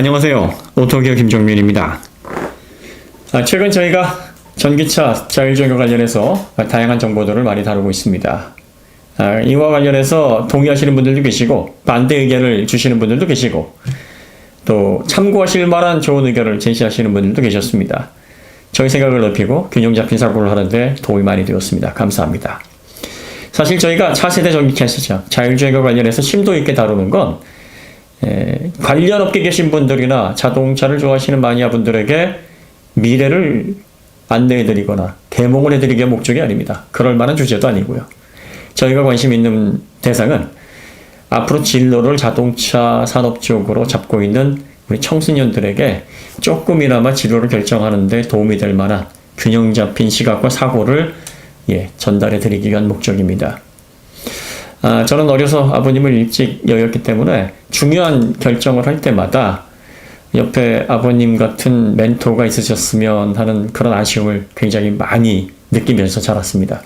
안녕하세요. 오토기어 김종민입니다. 최근 저희가 전기차 자율주행과 관련해서 다양한 정보들을 많이 다루고 있습니다. 이와 관련해서 동의하시는 분들도 계시고 반대 의견을 주시는 분들도 계시고 또 참고하실 만한 좋은 의견을 제시하시는 분들도 계셨습니다. 저희 생각을 넓히고 균형 잡힌 사고를 하는데 도움이 많이 되었습니다. 감사합니다. 사실 저희가 차세대 전기차 시장, 자율주행과 관련해서 심도 있게 다루는 건 관련 업계에 계신 분들이나 자동차를 좋아하시는 마니아 분들에게 미래를 안내해드리거나 개몽을 해드리기가 목적이 아닙니다. 그럴 만한 주제도 아니고요. 저희가 관심 있는 대상은 앞으로 진로를 자동차 산업 쪽으로 잡고 있는 우리 청소년들에게 조금이나마 진로를 결정하는 데 도움이 될 만한 균형 잡힌 시각과 사고를 전달해 드리기 위한 목적입니다. 저는 어려서 아버님을 일찍 여겼기 때문에 중요한 결정을 할 때마다 옆에 아버님 같은 멘토가 있으셨으면 하는 그런 아쉬움을 굉장히 많이 느끼면서 자랐습니다.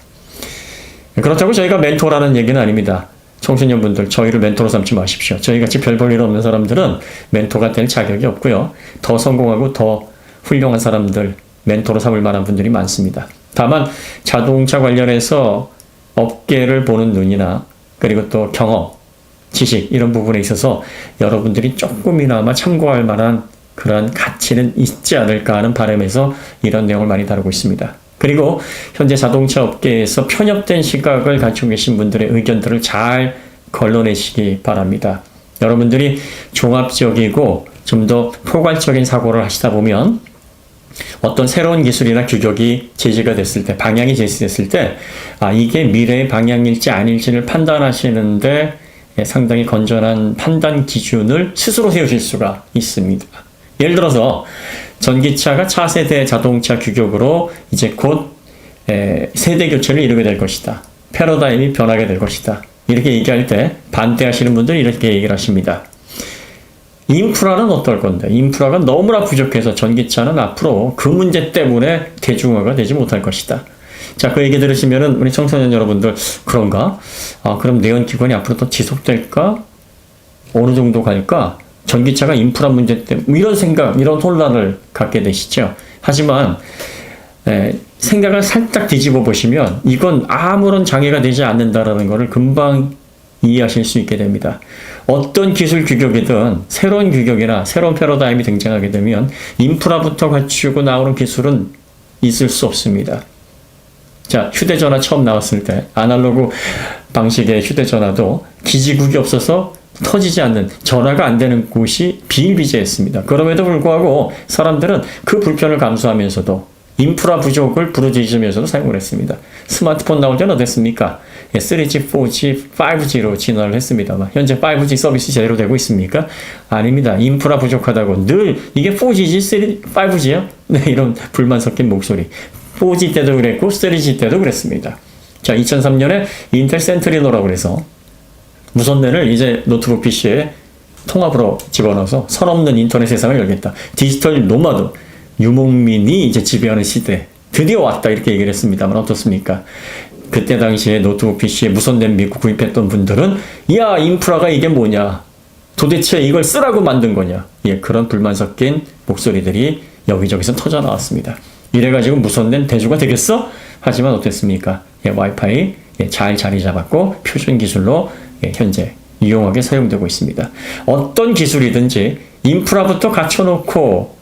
그렇다고 저희가 멘토라는 얘기는 아닙니다. 청소년분들, 저희를 멘토로 삼지 마십시오. 저희같이 별 볼 일 없는 사람들은 멘토가 될 자격이 없고요. 더 성공하고 더 훌륭한 사람들, 멘토로 삼을 만한 분들이 많습니다. 다만 자동차 관련해서 업계를 보는 눈이나 그리고 또 경험, 지식 이런 부분에 있어서 여러분들이 조금이나마 참고할 만한 그러한 가치는 있지 않을까 하는 바람에서 이런 내용을 많이 다루고 있습니다. 그리고 현재 자동차 업계에서 편협된 시각을 가지고 계신 분들의 의견들을 잘 걸러내시기 바랍니다. 여러분들이 종합적이고 좀 더 포괄적인 사고를 하시다 보면 어떤 새로운 기술이나 규격이 제시가 됐을 때, 방향이 제시됐을 때, 이게 미래의 방향일지 아닐지를 판단하시는데 상당히 건전한 판단 기준을 스스로 세우실 수가 있습니다. 예를 들어서 전기차가 차세대 자동차 규격으로 이제 곧 세대 교체를 이루게 될 것이다. 패러다임이 변하게 될 것이다. 이렇게 얘기할 때 반대하시는 분들이 이렇게 얘기를 하십니다. 인프라는 어떨 건데? 인프라가 너무나 부족해서 전기차는 앞으로 그 문제 때문에 대중화가 되지 못할 것이다. 자, 그 얘기 들으시면은 우리 청소년 여러분들, 그런가? 그럼 내연기관이 앞으로 더 지속될까? 어느 정도 갈까? 전기차가 인프라 문제 때문에, 이런 생각, 이런 혼란을 갖게 되시죠. 하지만, 생각을 살짝 뒤집어 보시면, 이건 아무런 장애가 되지 않는다라는 것을 금방 이해하실 수 있게 됩니다. 어떤 기술 규격이든 새로운 규격이나 새로운 패러다임이 등장하게 되면 인프라부터 갖추고 나오는 기술은 있을 수 없습니다. 자, 휴대전화 처음 나왔을 때 아날로그 방식의 휴대전화도 기지국이 없어서 터지지 않는, 전화가 안 되는 곳이 비일비재했습니다. 그럼에도 불구하고 사람들은 그 불편을 감수하면서도 인프라 부족을 부르짖으면서도 사용을 했습니다. 스마트폰 나올 때는 어땠습니까? 3G, 4G, 5G로 진화를 했습니다만 현재 5G 서비스 제대로 되고 있습니까? 아닙니다. 인프라 부족하다고 늘 이게 4G지, 5G야? 네, 이런 불만 섞인 목소리. 4G 때도 그랬고 3G 때도 그랬습니다. 자, 2003년에 인텔 센트리노라고 해서 무선랜을 이제 노트북 PC에 통합으로 집어넣어서 선 없는 인터넷 세상을 열겠다. 디지털 노마드, 유목민이 이제 지배하는 시대 드디어 왔다, 이렇게 얘기를 했습니다만 어떻습니까? 그때 당시에 노트북 PC에 무선랜 믿고 구입했던 분들은 야, 인프라가 이게 뭐냐, 도대체 이걸 쓰라고 만든 거냐, 그런 불만 섞인 목소리들이 여기저기서 터져 나왔습니다. 이래가지고 무선랜 대주가 되겠어? 하지만 어땠습니까? 와이파이 잘 자리 잡았고 표준 기술로 현재 유용하게 사용되고 있습니다. 어떤 기술이든지 인프라부터 갖춰놓고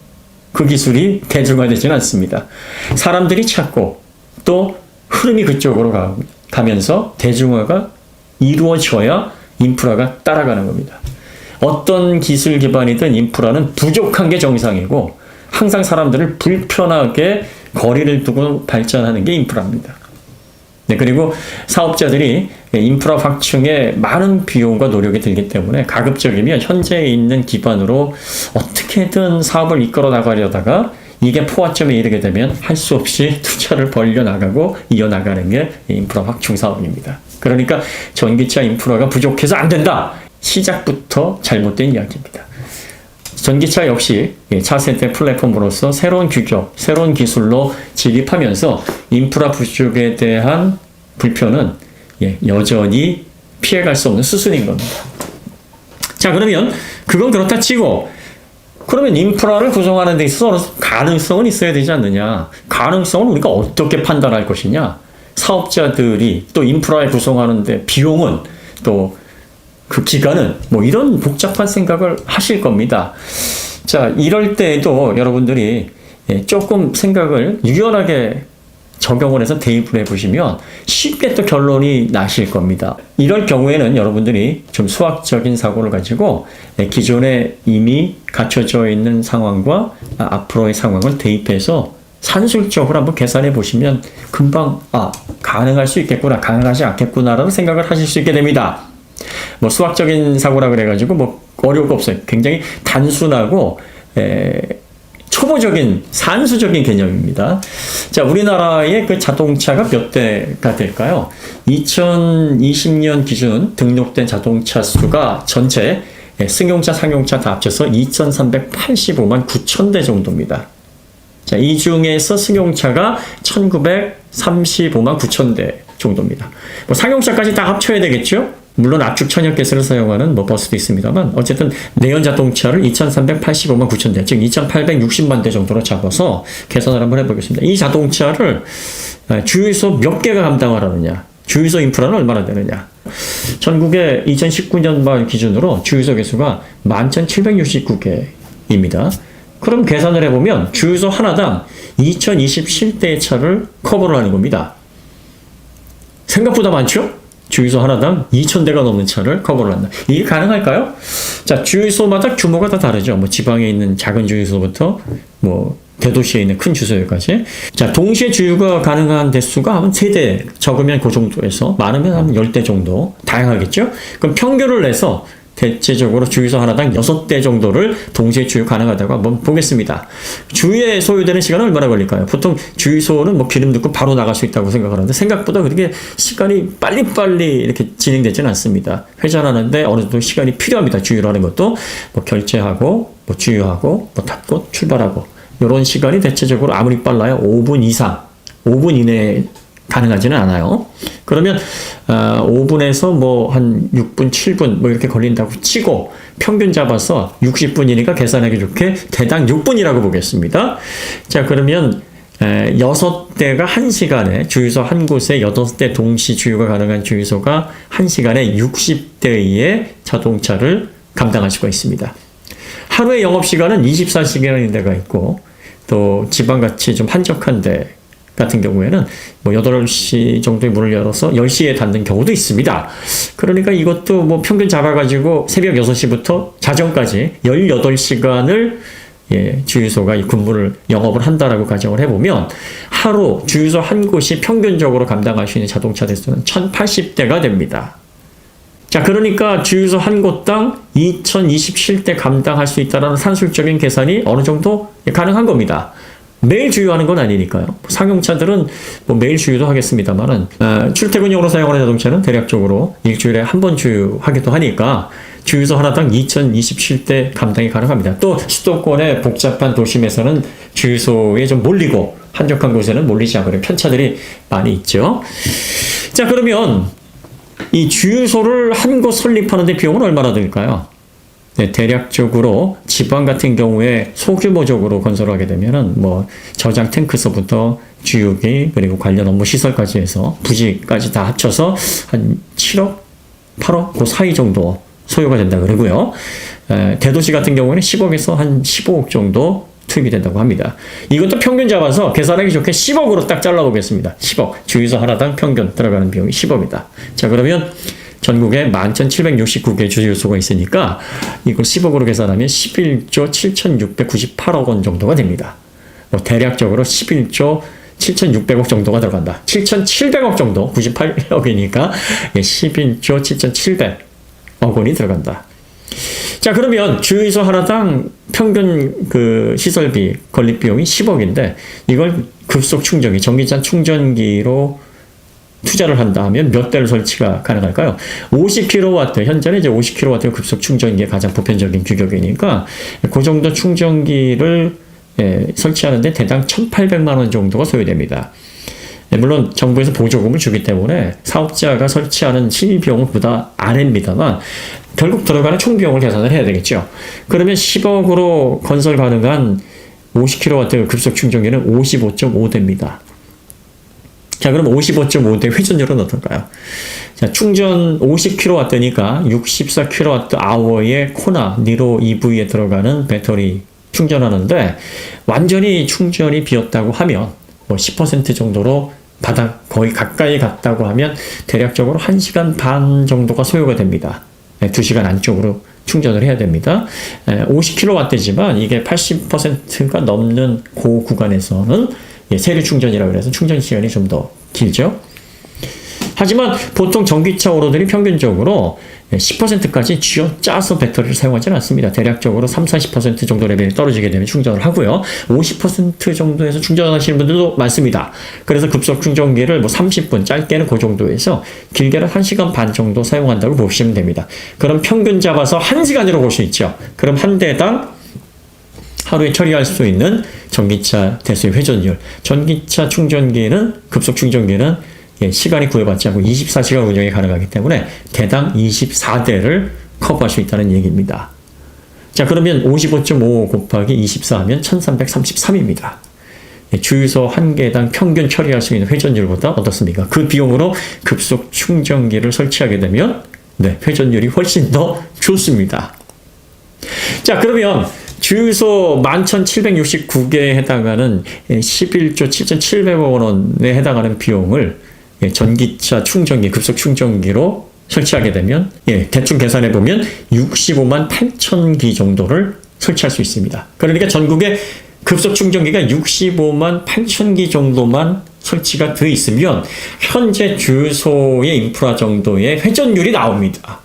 그 기술이 대중화되지는 않습니다. 사람들이 찾고 또 흐름이 그쪽으로 가면서 대중화가 이루어져야 인프라가 따라가는 겁니다. 어떤 기술 기반이든 인프라는 부족한 게 정상이고 항상 사람들을 불편하게 거리를 두고 발전하는 게 인프라입니다. 그리고 사업자들이 인프라 확충에 많은 비용과 노력이 들기 때문에 가급적이면 현재 있는 기반으로 어떻게든 사업을 이끌어 나가려다가 이게 포화점에 이르게 되면 할 수 없이 투자를 벌려나가고 이어나가는 게 인프라 확충 사업입니다. 그러니까 전기차 인프라가 부족해서 안 된다. 시작부터 잘못된 이야기입니다. 전기차 역시 차세대 플랫폼으로서 새로운 규격, 새로운 기술로 진입하면서 인프라 부족에 대한 불편은 여전히 피해갈 수 없는 수순인 겁니다. 자, 그러면 그건 그렇다 치고 그러면 인프라를 구성하는 데 있어서 가능성은 있어야 되지 않느냐. 가능성을 우리가 어떻게 판단할 것이냐. 사업자들이 또 인프라에 구성하는데 비용은 또 그 기간은 뭐 이런 복잡한 생각을 하실 겁니다. 자, 이럴 때에도 여러분들이 조금 생각을 유연하게 적용을 해서 대입을 해보시면 쉽게 또 결론이 나실 겁니다. 이럴 경우에는 여러분들이 좀 수학적인 사고를 가지고 기존에 이미 갖춰져 있는 상황과 앞으로의 상황을 대입해서 산술적으로 한번 계산해 보시면 금방 가능할 수 있겠구나, 가능하지 않겠구나라는 생각을 하실 수 있게 됩니다. 뭐 수학적인 사고라 그래가지고 뭐 어려울 거 없어요. 굉장히 단순하고 초보적인 산수적인 개념입니다. 자, 우리나라의 그 자동차가 몇 대가 될까요? 2020년 기준 등록된 자동차 수가 전체 승용차, 상용차 다 합쳐서 2,385만 9천 대 정도입니다. 자, 이 중에서 승용차가 1,935만 9천 대 정도입니다. 뭐 상용차까지 다 합쳐야 되겠죠? 물론 압축 천연가스를 사용하는 뭐 버스도 있습니다만 어쨌든 내연 자동차를 2,385만 9천 대, 즉 2,860만 대 정도로 잡아서 계산을 한번 해보겠습니다. 이 자동차를 주유소 몇 개가 감당을 하느냐, 주유소 인프라는 얼마나 되느냐. 전국에 2019년 말 기준으로 주유소 개수가 11,769개입니다. 그럼 계산을 해보면 주유소 하나당 2,027대의 차를 커버를 하는 겁니다. 생각보다 많죠? 주유소 하나당 2,000대가 넘는 차를 커버를 한다. 이게 가능할까요? 자, 주유소마다 규모가 다 다르죠. 뭐 지방에 있는 작은 주유소부터 뭐 대도시에 있는 큰 주유소까지. 자, 동시에 주유가 가능한 대수가 한 3대, 적으면 그 정도에서 많으면 한 10대 정도 다양하겠죠? 그럼 평균을 내서 대체적으로 주유소 하나당 6대 정도를 동시에 주유 가능하다고 한번 보겠습니다. 주유에 소요되는 시간은 얼마나 걸릴까요? 보통 주유소는 뭐 기름 넣고 바로 나갈 수 있다고 생각하는데 생각보다 그렇게 시간이 빨리빨리 이렇게 진행되지는 않습니다. 회전하는데 어느 정도 시간이 필요합니다. 주유를 하는 것도 뭐 결제하고 뭐 주유하고 뭐 닫고 출발하고 이런 시간이 대체적으로 아무리 빨라야 5분 이상, 5분 이내에 가능하지는 않아요. 그러면 5분에서 뭐 한 6분, 7분 뭐 이렇게 걸린다고 치고 평균 잡아서 60분이니까 계산하기 좋게 대당 6분이라고 보겠습니다. 자, 그러면 6대가 1시간에 주유소 한 곳에 8대 동시 주유가 가능한 주유소가 1시간에 60대의 자동차를 감당할 수가 있습니다. 하루의 영업시간은 24시간인 데가 있고 또 지방같이 좀 한적한 데 같은 경우에는 뭐 8시 정도에 문을 열어서 10시에 닫는 경우도 있습니다. 그러니까 이것도 뭐 평균 잡아가지고 새벽 6시부터 자정까지 18시간을 주유소가 이 근무를 영업을 한다라고 가정을 해보면 하루 주유소 한 곳이 평균적으로 감당할 수 있는 자동차 대수는 1,080대가 됩니다. 자, 그러니까 주유소 한 곳당 2,027대 감당할 수 있다는 산술적인 계산이 어느 정도 가능한 겁니다. 매일 주유하는 건 아니니까요. 상용차들은 뭐 매일 주유도 하겠습니다만은 출퇴근용으로 사용하는 자동차는 대략적으로 일주일에 한 번 주유하기도 하니까 주유소 하나당 2,027대 감당이 가능합니다. 또 수도권의 복잡한 도심에서는 주유소에 좀 몰리고 한적한 곳에는 몰리지 않고 편차들이 많이 있죠. 자, 그러면 이 주유소를 한 곳 설립하는 데 비용은 얼마나 들까요? 네, 대략적으로 지방 같은 경우에 소규모적으로 건설하게 되면은 뭐 저장 탱크서부터 주유기 그리고 관련 업무 시설까지 해서 부지까지 다 합쳐서 한 7억, 8억 그 사이 정도 소요가 된다 그러고요. 대도시 같은 경우에는 10억에서 한 15억 정도 투입이 된다고 합니다. 이것도 평균 잡아서 계산하기 좋게 10억으로 딱 잘라보겠습니다. 10억. 주유소 하나당 평균 들어가는 비용이 10억이다. 자, 그러면 전국에 11,769개 주유소가 있으니까 이걸 10억으로 계산하면 11조 7,698억 원 정도가 됩니다. 대략적으로 11조 7,600억 정도가 들어간다. 7,700억 정도, 98억이니까 11조 7,700억 원이 들어간다. 자, 그러면 주유소 하나당 평균 그 시설비 건립 비용이 10억인데 이걸 급속 충전기, 전기차 충전기로 투자를 한다 하면 몇 대를 설치가 가능할까요? 50kW, 현재는 이제 50kW 급속 충전기가 가장 보편적인 규격이니까 그 정도 충전기를 설치하는데 대당 1,800만 원 정도가 소요됩니다. 물론 정부에서 보조금을 주기 때문에 사업자가 설치하는 실비용은 그보다 아래입니다만 결국 들어가는 총 비용을 계산을 해야 되겠죠. 그러면 10억으로 건설 가능한 50kW 급속 충전기는 55.5대입니다. 자, 그럼 55.5대 회전율은 어떨까요? 자, 충전 50kW니까 64kWh의 코나 니로 EV에 들어가는 배터리 충전하는데 완전히 충전이 비었다고 하면 뭐 10% 정도로 바닥 거의 가까이 갔다고 하면 대략적으로 1시간 반 정도가 소요가 됩니다. 2시간 안쪽으로 충전을 해야 됩니다. 50kW지만 이게 80%가 넘는 고 구간에서는 세류 충전이라고 해서 충전 시간이 좀 더 길죠. 하지만 보통 전기차 오로들이 평균적으로 10%까지 쥐어짜서 배터리를 사용하지는 않습니다. 대략적으로 30-40% 정도 레벨이 떨어지게 되면 충전을 하고요. 50% 정도에서 충전하시는 분들도 많습니다. 그래서 급속 충전기를 뭐 30분, 짧게는 그 정도에서 길게는 1시간 반 정도 사용한다고 보시면 됩니다. 그럼 평균 잡아서 1시간으로 볼 수 있죠. 그럼 한 대당 하루에 처리할 수 있는 전기차 대수의 회전율. 전기차 충전기는, 급속 충전기는 시간이 구애받지 않고 24시간 운영이 가능하기 때문에 대당 24대를 커버할 수 있다는 얘기입니다. 자, 그러면 55.5 곱하기 24 하면 1333입니다. 주유소 한 개당 평균 처리할 수 있는 회전율보다 어떻습니까? 그 비용으로 급속 충전기를 설치하게 되면 회전율이 훨씬 더 좋습니다. 자, 그러면 주유소 11,769개에 해당하는 11조 7,700억 원에 해당하는 비용을 전기차 충전기, 급속 충전기로 설치하게 되면 대충 계산해 보면 65만 8천 기 정도를 설치할 수 있습니다. 그러니까 전국에 급속 충전기가 65만 8천 기 정도만 설치가 되어 있으면 현재 주유소의 인프라 정도의 회전율이 나옵니다.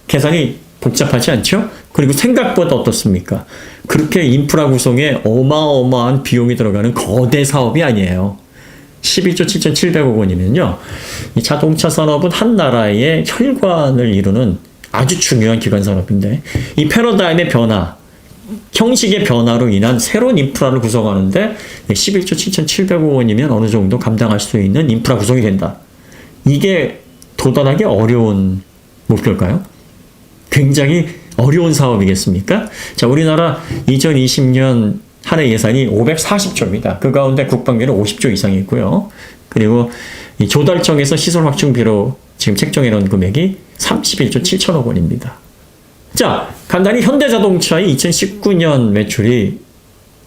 계산이 복잡하지 않죠? 그리고 생각보다 어떻습니까? 그렇게 인프라 구성에 어마어마한 비용이 들어가는 거대 사업이 아니에요. 11조 7,700억 원이면요. 이 자동차 산업은 한 나라의 혈관을 이루는 아주 중요한 기관 산업인데 이 패러다임의 변화, 형식의 변화로 인한 새로운 인프라를 구성하는데 11조 7,700억 원이면 어느 정도 감당할 수 있는 인프라 구성이 된다. 이게 도달하기 어려운 목표일까요? 굉장히 어려운 사업이겠습니까? 자, 우리나라 2020년 한 해 예산이 540조입니다. 그 가운데 국방비는 50조 이상이 있고요. 그리고 이 조달청에서 시설 확충비로 지금 책정해 놓은 금액이 31조 7천억 원입니다. 자, 간단히 현대자동차의 2019년 매출이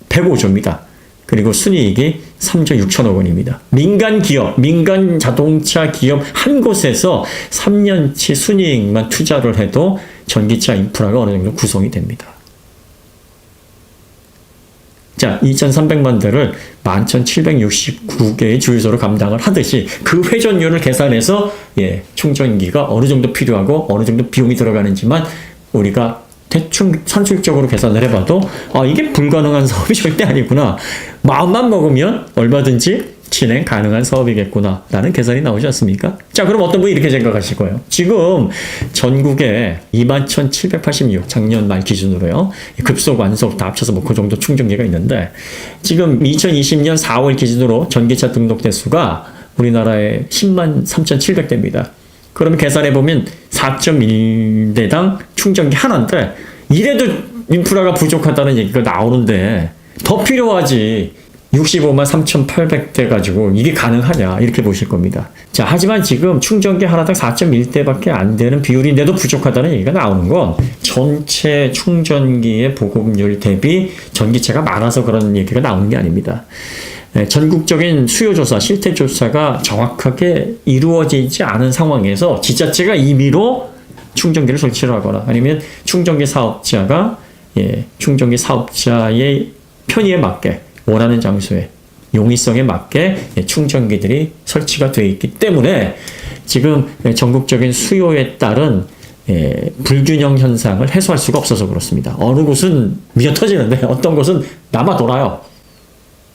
105조입니다. 그리고 순이익이 3조 6천억 원입니다. 민간 기업, 민간 자동차 기업 한 곳에서 3년치 순이익만 투자를 해도 전기차 인프라가 어느 정도 구성이 됩니다. 자, 2,300만 대를 11,769개의 주유소로 감당을 하듯이 그 회전율을 계산해서 충전기가 어느 정도 필요하고 어느 정도 비용이 들어가는지만 우리가 대충 산술적으로 계산을 해봐도 이게 불가능한 사업이 절대 아니구나. 마음만 먹으면 얼마든지 진행 가능한 사업이겠구나 라는 계산이 나오지 않습니까? 자, 그럼 어떤 분이 이렇게 생각하실 거예요. 지금 전국에 21,786 작년 말 기준으로요. 급속, 완속 다 합쳐서 뭐 그 정도 충전기가 있는데 지금 2020년 4월 기준으로 전기차 등록 대수가 우리나라에 10만 3,700대입니다. 그러면 계산해보면 4.1대당 충전기 하나인데 이래도 인프라가 부족하다는 얘기가 나오는데 더 필요하지. 65만 3,800대 가지고 이게 가능하냐 이렇게 보실 겁니다. 자, 하지만 지금 충전기 하나당 4.1대밖에 안 되는 비율인데도 부족하다는 얘기가 나오는 건 전체 충전기의 보급률 대비 전기차가 많아서 그런 얘기가 나오는 게 아닙니다. 전국적인 수요조사, 실태조사가 정확하게 이루어지지 않은 상황에서 지자체가 임의로 충전기를 설치를 하거나 아니면 충전기 사업자가 충전기 사업자의 편의에 맞게 원하는 장소에 용이성에 맞게 충전기들이 설치가 되어 있기 때문에 지금 전국적인 수요에 따른 불균형 현상을 해소할 수가 없어서 그렇습니다. 어느 곳은 미어 터지는데 어떤 곳은 남아 돌아요.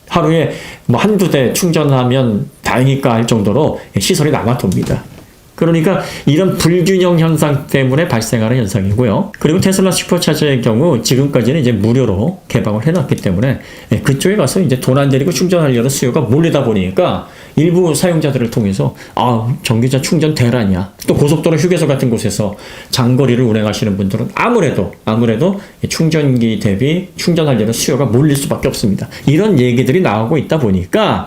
하루에 뭐 한두 대 충전하면 다행일까 할 정도로 시설이 남아 돕니다. 그러니까 이런 불균형 현상 때문에 발생하는 현상이고요. 그리고 테슬라 슈퍼차저의 경우 지금까지는 이제 무료로 개방을 해놨기 때문에 그쪽에 가서 이제 돈 안 들이고 충전하려는 수요가 몰리다 보니까 일부 사용자들을 통해서 전기차 충전 대란이야. 또 고속도로 휴게소 같은 곳에서 장거리를 운행하시는 분들은 아무래도 충전기 대비 충전하려는 수요가 몰릴 수밖에 없습니다. 이런 얘기들이 나오고 있다 보니까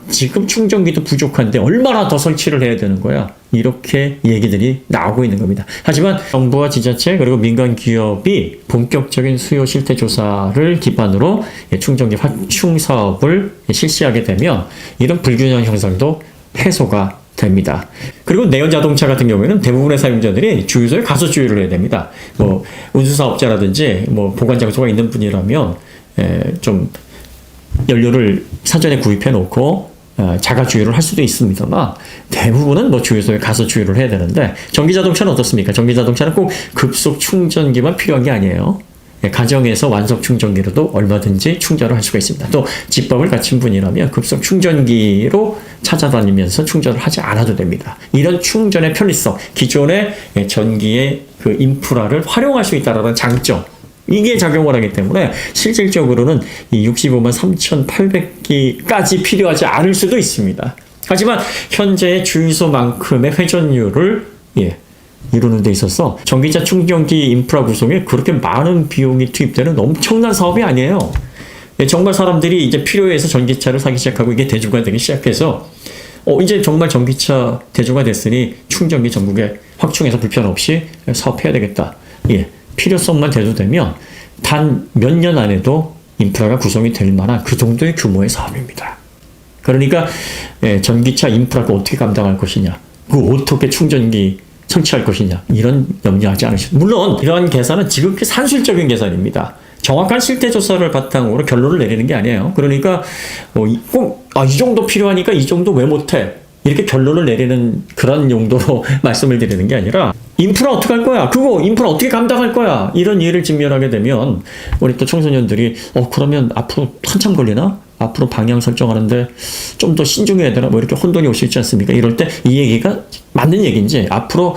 지금 충전기도 부족한데 얼마나 더 설치를 해야 되는 거야. 이렇게 얘기들이 나오고 있는 겁니다. 하지만 정부와 지자체 그리고 민간 기업이 본격적인 수요 실태 조사를 기반으로 충전기 확충 사업을 실시하게 되면 이런 불균형 형성도 해소가 됩니다. 그리고 내연 자동차 같은 경우에는 대부분의 사용자들이 주유소에 가서 주유를 해야 됩니다. 뭐 운수사업자라든지 뭐 보관 장소가 있는 분이라면 좀 연료를 사전에 구입해 놓고 자가 주유를 할 수도 있습니다만 대부분은 뭐 주유소에 가서 주유를 해야 되는데 전기 자동차는 어떻습니까? 전기 자동차는 꼭 급속 충전기만 필요한 게 아니에요. 가정에서 완속 충전기로도 얼마든지 충전을 할 수가 있습니다. 또 집밥을 갖춘 분이라면 급속 충전기로 찾아다니면서 충전을 하지 않아도 됩니다. 이런 충전의 편리성, 기존의 전기의 그 인프라를 활용할 수 있다는 장점, 이게 작용을 하기 때문에 실질적으로는 이 65만 3,800기까지 필요하지 않을 수도 있습니다. 하지만 현재의 주유소만큼의 회전율을 이루는 데 있어서 전기차 충전기 인프라 구성에 그렇게 많은 비용이 투입되는 엄청난 사업이 아니에요. 정말 사람들이 이제 필요에 의해서 전기차를 사기 시작하고 이게 대중화 되기 시작해서 이제 정말 전기차 대중화 됐으니 충전기 전국에 확충해서 불편 없이 사업해야 되겠다. 필요성만 대두되면 단 몇 년 안에도 인프라가 구성이 될 만한 그 정도의 규모의 사업입니다. 그러니까 전기차 인프라가 어떻게 감당할 것이냐, 어떻게 충전기 설치할 것이냐, 이런 염려하지 않으시고, 물론 이러한 계산은 지극히 산술적인 계산입니다. 정확한 실태 조사를 바탕으로 결론을 내리는 게 아니에요. 그러니까 이 정도 필요하니까 이 정도 왜 못해? 이렇게 결론을 내리는 그런 용도로 말씀을 드리는 게 아니라 인프라 어떻게 할 거야? 인프라 어떻게 감당할 거야? 이런 이해를 직면하게 되면 우리 또 청소년들이 그러면 앞으로 한참 걸리나? 앞으로 방향 설정하는데 좀 더 신중해야 되나? 뭐 이렇게 혼돈이 올 수 있지 않습니까? 이럴 때 이 얘기가 맞는 얘기인지, 앞으로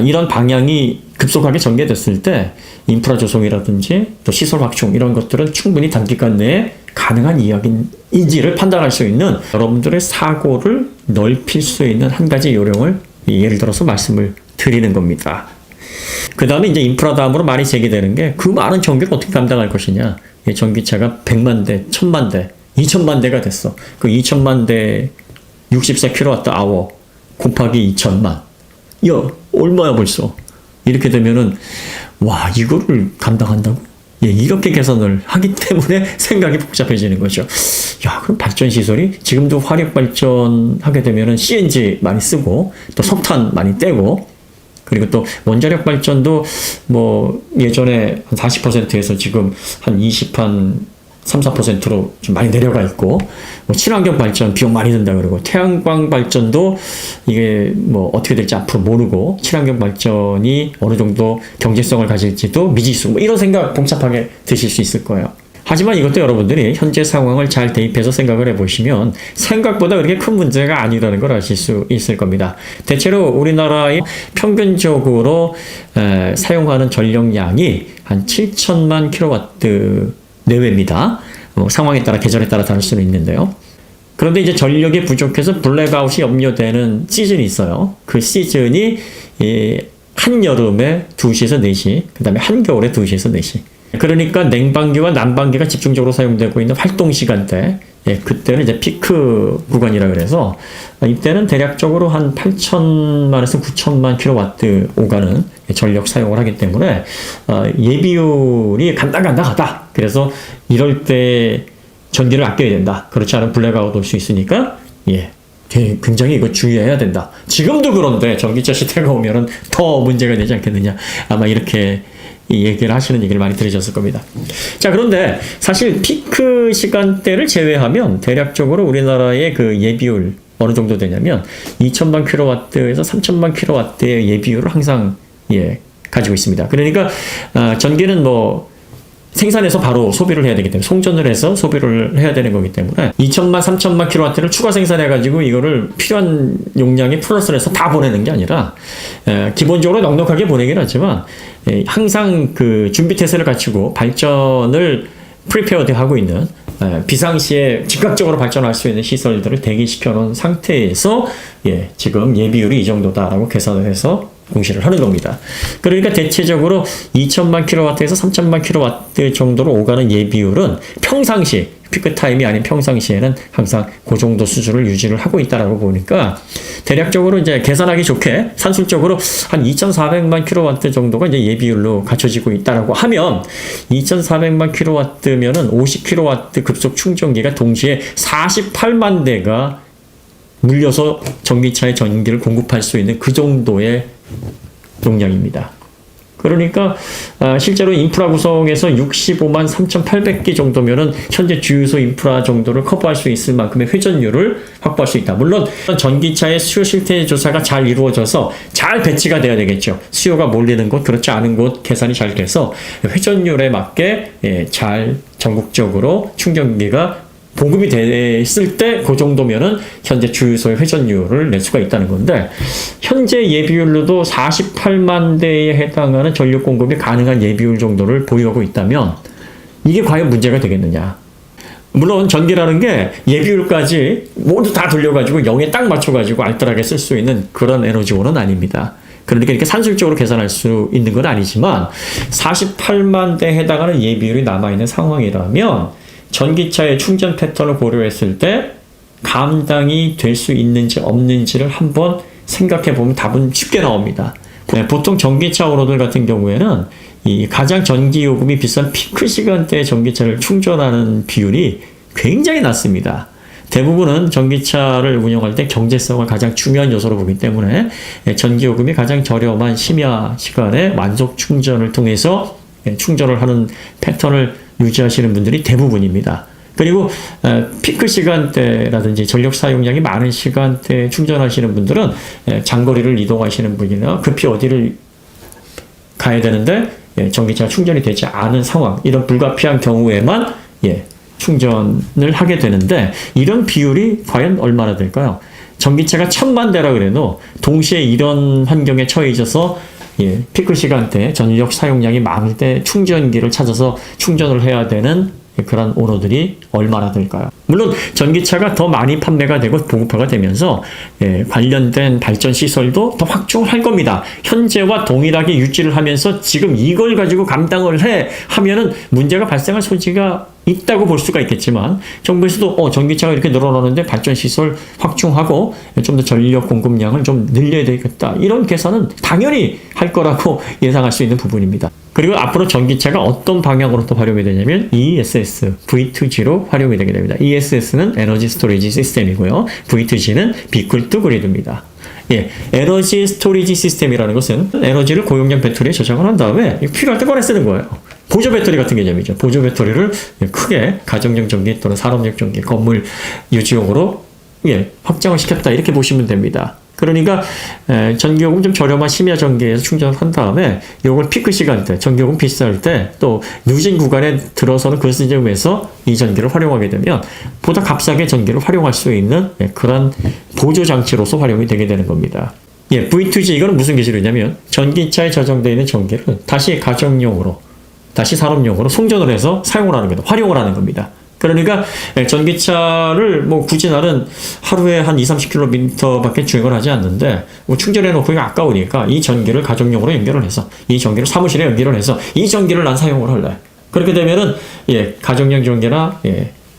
이런 방향이 급속하게 전개됐을 때 인프라 조성이라든지 또 시설 확충 이런 것들은 충분히 단기간 내에 가능한 이야기인지를 판단할 수 있는 여러분들의 사고를 넓힐 수 있는 한 가지 요령을 예를 들어서 말씀을 드리는 겁니다. 그 다음에 이제 인프라 다음으로 많이 제기되는 게 그 많은 전기를 어떻게 감당할 것이냐. 전기차가 100만 대, 1000만 대, 2000만 대가 됐어. 그 2000만 대 64kWh 곱하기 2000만. 얼마야 벌써. 이렇게 되면은 이거를 감당한다고? 이렇게 계산을 하기 때문에 생각이 복잡해지는 거죠. 그럼 발전 시설이 지금도 화력 발전하게 되면은 CNG 많이 쓰고 또 석탄 많이 떼고, 그리고 또 원자력 발전도 뭐 예전에 한 40%에서 지금 한 3, 4%로 좀 많이 내려가 있고, 뭐 친환경 발전 비용 많이 든다 그러고, 태양광 발전도 이게 뭐 어떻게 될지 앞으로 모르고, 친환경 발전이 어느 정도 경제성을 가질지도 미지수, 뭐 이런 생각 복잡하게 드실 수 있을 거예요. 하지만 이것도 여러분들이 현재 상황을 잘 대입해서 생각을 해보시면 생각보다 그렇게 큰 문제가 아니라는 걸 아실 수 있을 겁니다. 대체로 우리나라의 평균적으로 사용하는 전력량이 한 7천만 킬로와트 내외입니다. 상황에 따라, 계절에 따라 다를 수는 있는데요. 그런데 이제 전력이 부족해서 블랙아웃이 염려되는 시즌이 있어요. 그 시즌이 한여름에 2시에서 4시, 그 다음에 한겨울에 2시에서 4시. 그러니까 냉방기와 난방기가 집중적으로 사용되고 있는 활동 시간대, 그때는 이제 피크 구간이라 그래서 이때는 대략적으로 한 8천만에서 9천만 킬로와트 오가는 전력 사용을 하기 때문에 예비율이 간당간당하다. 그래서 이럴 때 전기를 아껴야 된다. 그렇지 않으면 블랙아웃 올 수 있으니까 굉장히 이거 주의해야 된다. 지금도 그런데 전기차 시대가 오면은 더 문제가 되지 않겠느냐. 아마 이렇게 이 얘기를 하시는 얘기를 많이 들으셨을 겁니다. 자, 그런데 사실 피크 시간대를 제외하면 대략적으로 우리나라의 그 예비율 어느 정도 되냐면 2천만 킬로와트에서 3천만 킬로와트의 예비율을 항상 가지고 있습니다. 그러니까 전기는 뭐 생산해서 바로 소비를 해야 되기 때문에, 송전을 해서 소비를 해야 되는 거기 때문에 2천만, 3천만 킬로와트를 추가 생산해가지고 이거를 필요한 용량에 플러스를 해서 다 보내는 게 아니라 기본적으로 넉넉하게 보내긴 하지만 항상 그 준비 태세를 갖추고 발전을 프리페어드 하고 있는 비상시에 즉각적으로 발전할 수 있는 시설들을 대기시켜 놓은 상태에서 지금 예비율이 이 정도다라고 계산을 해서 공시를 하는 겁니다. 그러니까 대체적으로 2천만 킬로와트에서 3천만 킬로와트 정도로 오가는 예비율은 평상시 피크타임이 아닌 평상시에는 항상 그 정도 수준을 유지를 하고 있다라고 보니까 대략적으로 이제 계산하기 좋게 산술적으로 한 2,400만 킬로와트 정도가 이제 예비율로 갖춰지고 있다라고 하면 2,400만 킬로와트면은 50 킬로와트 급속 충전기가 동시에 48만 대가 물려서 전기차에 전기를 공급할 수 있는 그 정도의 용량입니다. 그러니까 실제로 인프라 구성에서 65만 3,800개 정도면은 현재 주유소 인프라 정도를 커버할 수 있을 만큼의 회전율을 확보할 수 있다. 물론 전기차의 수요 실태 조사가 잘 이루어져서 잘 배치가 돼야 되겠죠. 수요가 몰리는 곳, 그렇지 않은 곳 계산이 잘 돼서 회전율에 맞게 잘 전국적으로 충전기가 공급이 됐을 때 그 정도면은 현재 주유소의 회전율을 낼 수가 있다는 건데, 현재 예비율로도 48만 대에 해당하는 전력 공급이 가능한 예비율 정도를 보유하고 있다면 이게 과연 문제가 되겠느냐. 물론 전기라는 게 예비율까지 모두 다 돌려가지고 0에 딱 맞춰가지고 알뜰하게 쓸 수 있는 그런 에너지원은 아닙니다. 그러니까 이렇게 산술적으로 계산할 수 있는 건 아니지만 48만 대에 해당하는 예비율이 남아있는 상황이라면 전기차의 충전 패턴을 고려했을 때 감당이 될 수 있는지 없는지를 한번 생각해 보면 답은 쉽게 나옵니다. 보통 전기차 오너들 같은 경우에는 이 가장 전기 요금이 비싼 피크 시간대에 전기차를 충전하는 비율이 굉장히 낮습니다. 대부분은 전기차를 운영할 때 경제성을 가장 중요한 요소로 보기 때문에 전기 요금이 가장 저렴한 심야 시간에 만속 충전을 통해서 충전을 하는 패턴을 유지하시는 분들이 대부분입니다. 그리고 피크 시간대라든지 전력 사용량이 많은 시간대에 충전하시는 분들은 장거리를 이동하시는 분이나 급히 어디를 가야 되는데 전기차가 충전이 되지 않은 상황, 이런 불가피한 경우에만 충전을 하게 되는데, 이런 비율이 과연 얼마나 될까요? 전기차가 1,000만 대라 그래도 동시에 이런 환경에 처해 있어서 피크 시간대 전력 사용량이 많을 때 충전기를 찾아서 충전을 해야 되는 그런 오너들이 얼마나 될까요? 물론 전기차가 더 많이 판매가 되고 보급화가 되면서 관련된 발전 시설도 더 확충할 겁니다. 현재와 동일하게 유지를 하면서 지금 이걸 가지고 감당을 하면은 문제가 발생할 소지가 있다고 볼 수가 있겠지만, 정부에서도 전기차가 이렇게 늘어나는데 발전 시설 확충하고 좀 더 전력 공급량을 좀 늘려야 되겠다, 이런 계산은 당연히 할 거라고 예상할 수 있는 부분입니다. 그리고 앞으로 전기차가 어떤 방향으로 또 활용이 되냐면 ESS, V2G로 활용이 되게 됩니다. ESS는 에너지 스토리지 시스템이고요. V2G는 비클 투 그리드입니다. 에너지 스토리지 시스템이라는 것은 에너지를 고용량 배터리에 저장을 한 다음에 필요할 때 꺼내 쓰는 거예요. 보조 배터리 같은 개념이죠. 보조 배터리를 크게 가정용 전기 또는 산업용 전기, 건물 유지용으로 확장을 시켰다, 이렇게 보시면 됩니다. 그러니까 전기요금 좀 저렴한 심야 전기에서 충전을 한 다음에 요걸 피크 시간대, 전기요금 비쌀 때 또 누진 구간에 들어서는 그 시점에서 이 전기를 활용하게 되면 보다 값싸게 전기를 활용할 수 있는 그런 보조 장치로서 활용이 되게 되는 겁니다. V2G, 이거는 무슨 기술이냐면 전기차에 저장되어 있는 전기를 다시 가정용으로, 다시 산업용으로 송전을 해서 사용을 하는 겁니다. 활용을 하는 겁니다. 그러니까 전기차를 굳이 나는 하루에 한 2-30km 밖에 주행을 하지 않는데 충전해 놓고 아까우니까 이 전기를 가정용으로 연결을 해서, 이 전기를 사무실에 연결을 해서 이 전기를 난 사용을 할래. 그렇게 되면은 가정용 전기나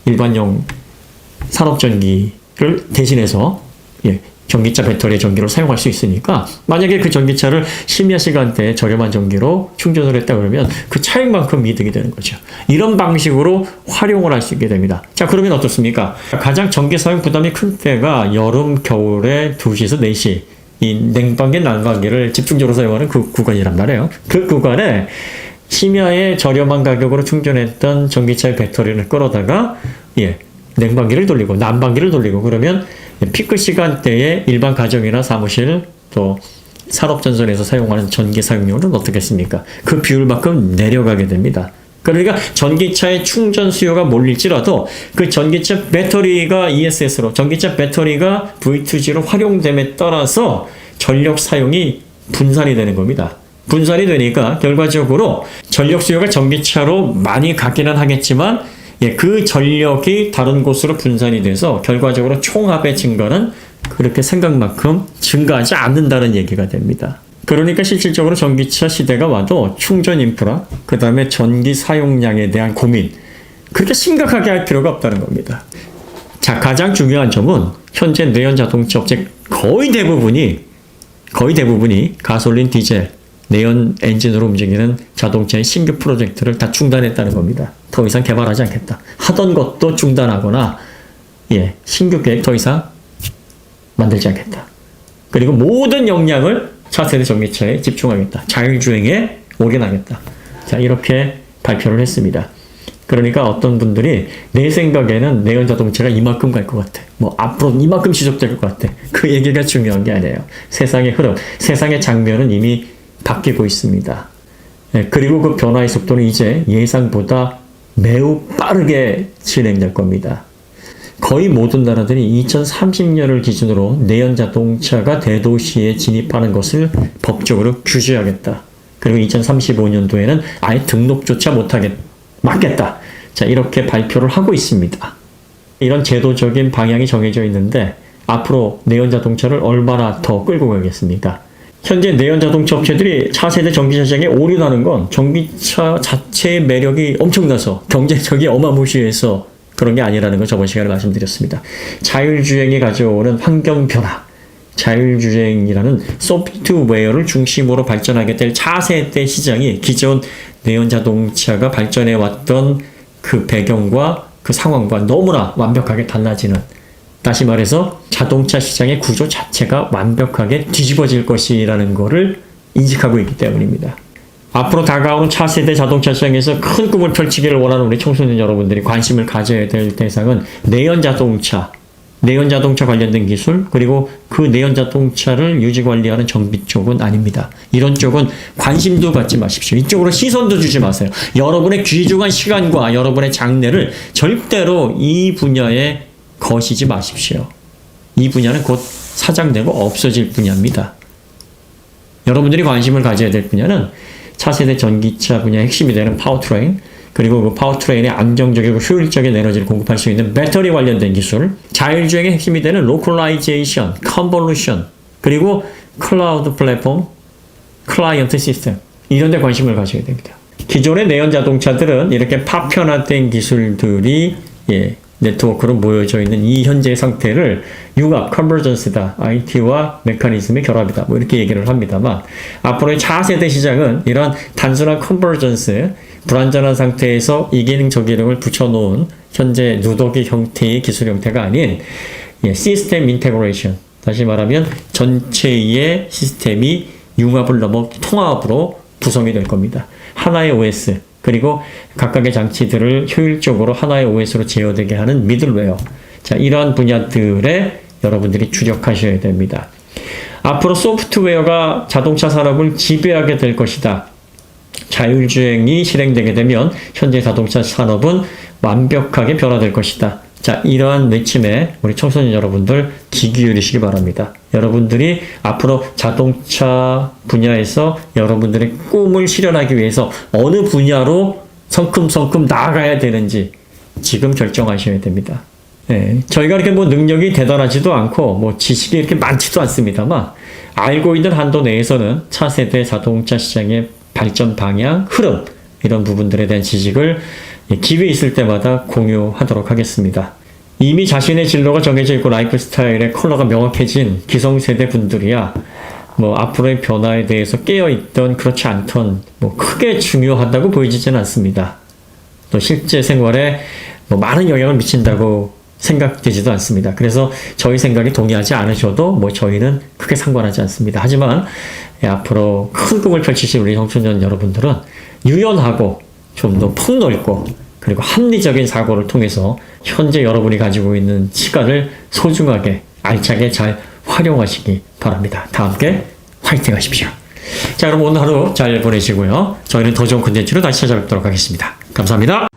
일반용 산업 전기를 대신해서 전기차 배터리 전기를 사용할 수 있으니까, 만약에 그 전기차를 심야 시간대에 저렴한 전기로 충전을 했다 그러면 그 차익만큼 이득이 되는 거죠. 이런 방식으로 활용을 할 수 있게 됩니다. 자, 그러면 어떻습니까? 가장 전기 사용 부담이 큰 때가 여름, 겨울에 2시에서 4시, 이 냉방기, 난방기를 집중적으로 사용하는 그 구간이란 말이에요. 그 구간에 심야에 저렴한 가격으로 충전했던 전기차의 배터리를 끌어다가 냉방기를 돌리고 난방기를 돌리고, 그러면 피크 시간대에 일반 가정이나 사무실 또 산업전선에서 사용하는 전기 사용량은 어떻겠습니까? 그 비율만큼 내려가게 됩니다. 그러니까 전기차의 충전 수요가 몰릴지라도 그 전기차 배터리가 ESS로, 전기차 배터리가 V2G로 활용됨에 따라서 전력 사용이 분산이 되는 겁니다. 분산이 되니까 결과적으로 전력 수요가 전기차로 많이 가기는 하겠지만 그 전력이 다른 곳으로 분산이 돼서 결과적으로 총합의 증가는 그렇게 생각만큼 증가하지 않는다는 얘기가 됩니다. 그러니까 실질적으로 전기차 시대가 와도 충전 인프라, 그 다음에 전기 사용량에 대한 고민, 그렇게 심각하게 할 필요가 없다는 겁니다. 자, 가장 중요한 점은 현재 내연 자동차 업체 거의 대부분이 가솔린, 디젤, 내연 엔진으로 움직이는 자동차의 신규 프로젝트를 다 중단했다는 겁니다. 더 이상 개발하지 않겠다. 하던 것도 중단하거나 신규 계획 더 이상 만들지 않겠다. 그리고 모든 역량을 차세대 전기차에 집중하겠다. 자율주행에 올인하겠다. 자, 이렇게 발표를 했습니다. 그러니까 어떤 분들이 내 생각에는 내연 자동차가 이만큼 갈 것 같아. 앞으로 이만큼 지속될 것 같아. 그 얘기가 중요한 게 아니에요. 세상의 흐름, 세상의 장면은 이미 바뀌고 있습니다. 그리고 그 변화의 속도는 이제 예상보다 매우 빠르게 진행될 겁니다. 거의 모든 나라들이 2030년을 기준으로 내연 자동차가 대도시에 진입하는 것을 법적으로 규제하겠다. 그리고 2035년도에는 아예 등록조차 못하게 막겠다. 자, 이렇게 발표를 하고 있습니다. 이런 제도적인 방향이 정해져 있는데 앞으로 내연 자동차를 얼마나 더 끌고 가겠습니까? 현재 내연 자동차 업체들이 차세대 전기차 시장에 올인하는 건 전기차 자체의 매력이 엄청나서 경쟁력이 어마무시해서 그런 게 아니라는 걸 저번 시간에 말씀드렸습니다. 자율주행이 가져오는 환경 변화, 자율주행이라는 소프트웨어를 중심으로 발전하게 될 차세대 시장이 기존 내연 자동차가 발전해 왔던 그 배경과 그 상황과 너무나 완벽하게 달라지는, 다시 말해서 자동차 시장의 구조 자체가 완벽하게 뒤집어질 것이라는 것을 인식하고 있기 때문입니다. 앞으로 다가오는 차세대 자동차 시장에서 큰 꿈을 펼치기를 원하는 우리 청소년 여러분들이 관심을 가져야 될 대상은 내연 자동차 관련된 기술, 그리고 그 내연 자동차를 유지 관리하는 정비 쪽은 아닙니다. 이런 쪽은 관심도 갖지 마십시오. 이쪽으로 시선도 주지 마세요. 여러분의 귀중한 시간과 여러분의 장래를 절대로 이 분야에 거시지 마십시오. 이 분야는 곧 사장되고 없어질 분야입니다. 여러분들이 관심을 가져야 될 분야는 차세대 전기차 분야의 핵심이 되는 파워트레인, 그리고 그 파워트레인의 안정적이고 효율적인 에너지를 공급할 수 있는 배터리 관련된 기술, 자율주행의 핵심이 되는 로컬라이제이션, 컨볼루션, 그리고 클라우드 플랫폼, 클라이언트 시스템, 이런 데 관심을 가져야 됩니다. 기존의 내연 자동차들은 이렇게 파편화된 기술들이 네트워크로 모여져 있는 이 현재의 상태를 융합, 컨버전스다, IT와 메커니즘의 결합이다, 이렇게 얘기를 합니다만, 앞으로의 차세대 시장은 이런 단순한 컨버전스, 불완전한 상태에서 이 기능 저 기능을 붙여놓은 현재 누더기 형태의 기술 형태가 아닌 시스템 인테그레이션, 다시 말하면 전체의 시스템이 융합을 넘어 통합으로 구성이 될 겁니다. 하나의 OS, 그리고 각각의 장치들을 효율적으로 하나의 OS로 제어되게 하는 미들웨어. 자, 이러한 분야들에 여러분들이 주력하셔야 됩니다. 앞으로 소프트웨어가 자동차 산업을 지배하게 될 것이다. 자율주행이 실행되게 되면 현재 자동차 산업은 완벽하게 변화될 것이다. 자, 이러한 외침에 우리 청소년 여러분들 귀 기울이시기 바랍니다. 여러분들이 앞으로 자동차 분야에서 여러분들의 꿈을 실현하기 위해서 어느 분야로 성큼성큼 나아가야 되는지 지금 결정하셔야 됩니다. 저희가 이렇게 능력이 대단하지도 않고 지식이 이렇게 많지도 않습니다만, 알고 있는 한도 내에서는 차세대 자동차 시장의 발전 방향, 흐름, 이런 부분들에 대한 지식을 기회 있을 때마다 공유하도록 하겠습니다. 이미 자신의 진로가 정해져 있고 라이프 스타일의 컬러가 명확해진 기성세대 분들이야 앞으로의 변화에 대해서 깨어있던 그렇지 않던 크게 중요하다고 보이지는 않습니다. 또 실제 생활에 많은 영향을 미친다고 생각되지도 않습니다. 그래서 저희 생각에 동의하지 않으셔도 저희는 크게 상관하지 않습니다. 하지만 앞으로 큰 꿈을 펼치실 우리 청소년 여러분들은 유연하고 좀 더 폭넓고 그리고 합리적인 사고를 통해서 현재 여러분이 가지고 있는 시간을 소중하게 알차게 잘 활용하시기 바랍니다. 다 함께 화이팅 하십시오. 자, 여러분 오늘 하루 잘 보내시고요. 저희는 더 좋은 콘텐츠로 다시 찾아뵙도록 하겠습니다. 감사합니다.